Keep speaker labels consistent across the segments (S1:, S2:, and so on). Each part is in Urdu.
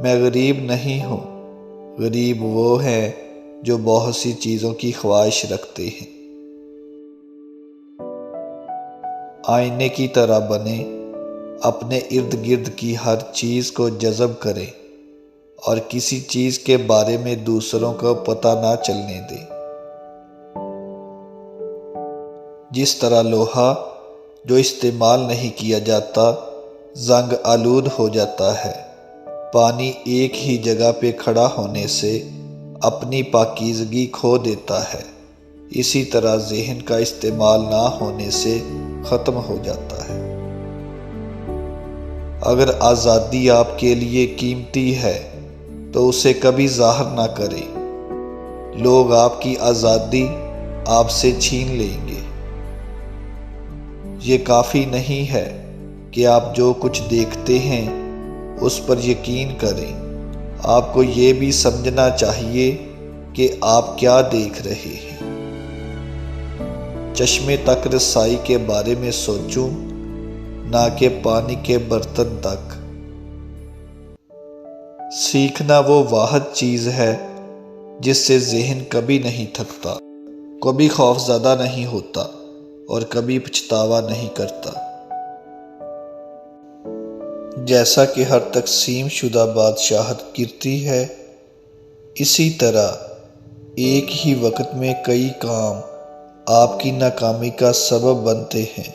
S1: میں غریب نہیں ہوں، غریب وہ ہیں جو بہت سی چیزوں کی خواہش رکھتے ہیں۔ آئینے کی طرح بنیں، اپنے ارد گرد کی ہر چیز کو جذب کریں اور کسی چیز کے بارے میں دوسروں کو پتہ نہ چلنے دیں۔ جس طرح لوہا جو استعمال نہیں کیا جاتا زنگ آلود ہو جاتا ہے، پانی ایک ہی جگہ پہ کھڑا ہونے سے اپنی پاکیزگی کھو دیتا ہے، اسی طرح ذہن کا استعمال نہ ہونے سے ختم ہو جاتا ہے۔ اگر آزادی آپ کے لیے قیمتی ہے تو اسے کبھی ظاہر نہ کریں، لوگ آپ کی آزادی آپ سے چھین لیں گے۔ یہ کافی نہیں ہے کہ آپ جو کچھ دیکھتے ہیں اس پر یقین کریں، آپ کو یہ بھی سمجھنا چاہیے کہ آپ کیا دیکھ رہے ہیں۔ چشمے تک رسائی کے بارے میں سوچوں، نہ کہ پانی کے برتن تک۔ سیکھنا وہ واحد چیز ہے جس سے ذہن کبھی نہیں تھکتا، کبھی خوف زدہ نہیں ہوتا اور کبھی پچھتاوا نہیں کرتا۔ جیسا کہ ہر تقسیم شدہ بادشاہت گرتی ہے، اسی طرح ایک ہی وقت میں کئی کام آپ کی ناکامی کا سبب بنتے ہیں۔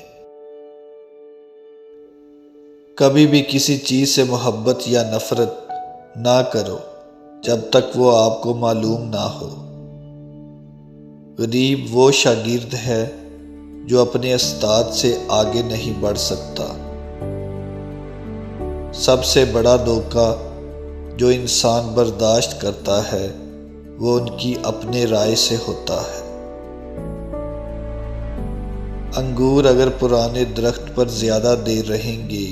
S1: کبھی بھی کسی چیز سے محبت یا نفرت نہ کرو جب تک وہ آپ کو معلوم نہ ہو۔ غریب وہ شاگرد ہے جو اپنے استاد سے آگے نہیں بڑھ سکتا۔ سب سے بڑا دھوکہ جو انسان برداشت کرتا ہے وہ ان کی اپنے رائے سے ہوتا ہے۔ انگور اگر پرانے درخت پر زیادہ دیر رہیں گے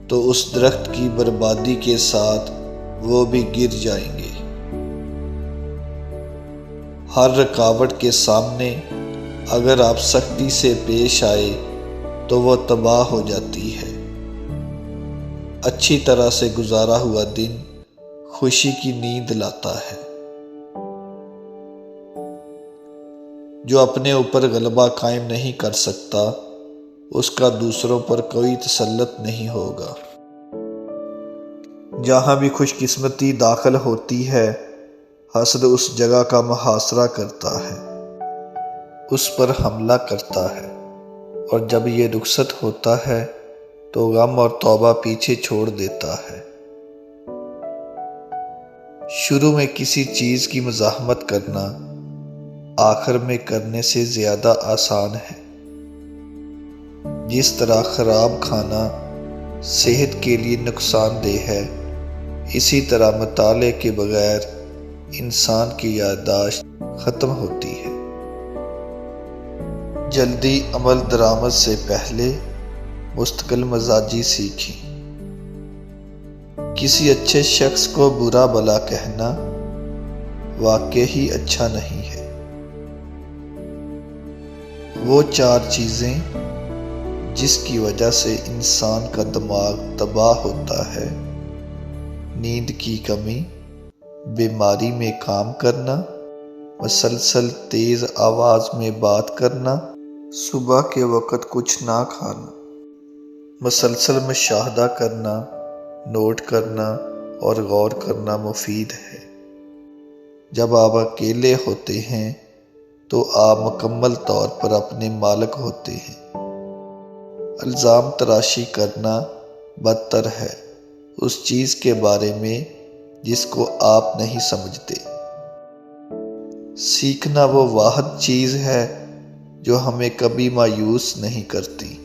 S1: تو اس درخت کی بربادی کے ساتھ وہ بھی گر جائیں گے۔ ہر رکاوٹ کے سامنے اگر آپ سختی سے پیش آئے تو وہ تباہ ہو جاتی ہے۔ اچھی طرح سے گزارا ہوا دن خوشی کی نیند لاتا ہے۔ جو اپنے اوپر غلبہ قائم نہیں کر سکتا اس کا دوسروں پر کوئی تسلط نہیں ہوگا۔ جہاں بھی خوش قسمتی داخل ہوتی ہے، حسد اس جگہ کا محاصرہ کرتا ہے، اس پر حملہ کرتا ہے، اور جب یہ رخصت ہوتا ہے تو غم اور توبہ پیچھے چھوڑ دیتا ہے۔ شروع میں کسی چیز کی مزاحمت کرنا آخر میں کرنے سے زیادہ آسان ہے۔ جس طرح خراب کھانا صحت کے لیے نقصان دہ ہے، اسی طرح مطالعے کے بغیر انسان کی یادداشت ختم ہوتی ہے۔ جلدی عمل درآمد سے پہلے مستقل مزاجی سیکھیں۔ کسی اچھے شخص کو برا بھلا کہنا واقعی اچھا نہیں ہے۔ وہ 4 چیزیں جس کی وجہ سے انسان کا دماغ تباہ ہوتا ہے: نیند کی کمی، بیماری میں کام کرنا، مسلسل تیز آواز میں بات کرنا، صبح کے وقت کچھ نہ کھانا۔ مسلسل مشاہدہ کرنا، نوٹ کرنا اور غور کرنا مفید ہے۔ جب آپ اکیلے ہوتے ہیں تو آپ مکمل طور پر اپنے مالک ہوتے ہیں۔ الزام تراشی کرنا بدتر ہے اس چیز کے بارے میں جس کو آپ نہیں سمجھتے۔ سیکھنا وہ واحد چیز ہے جو ہمیں کبھی مایوس نہیں کرتی۔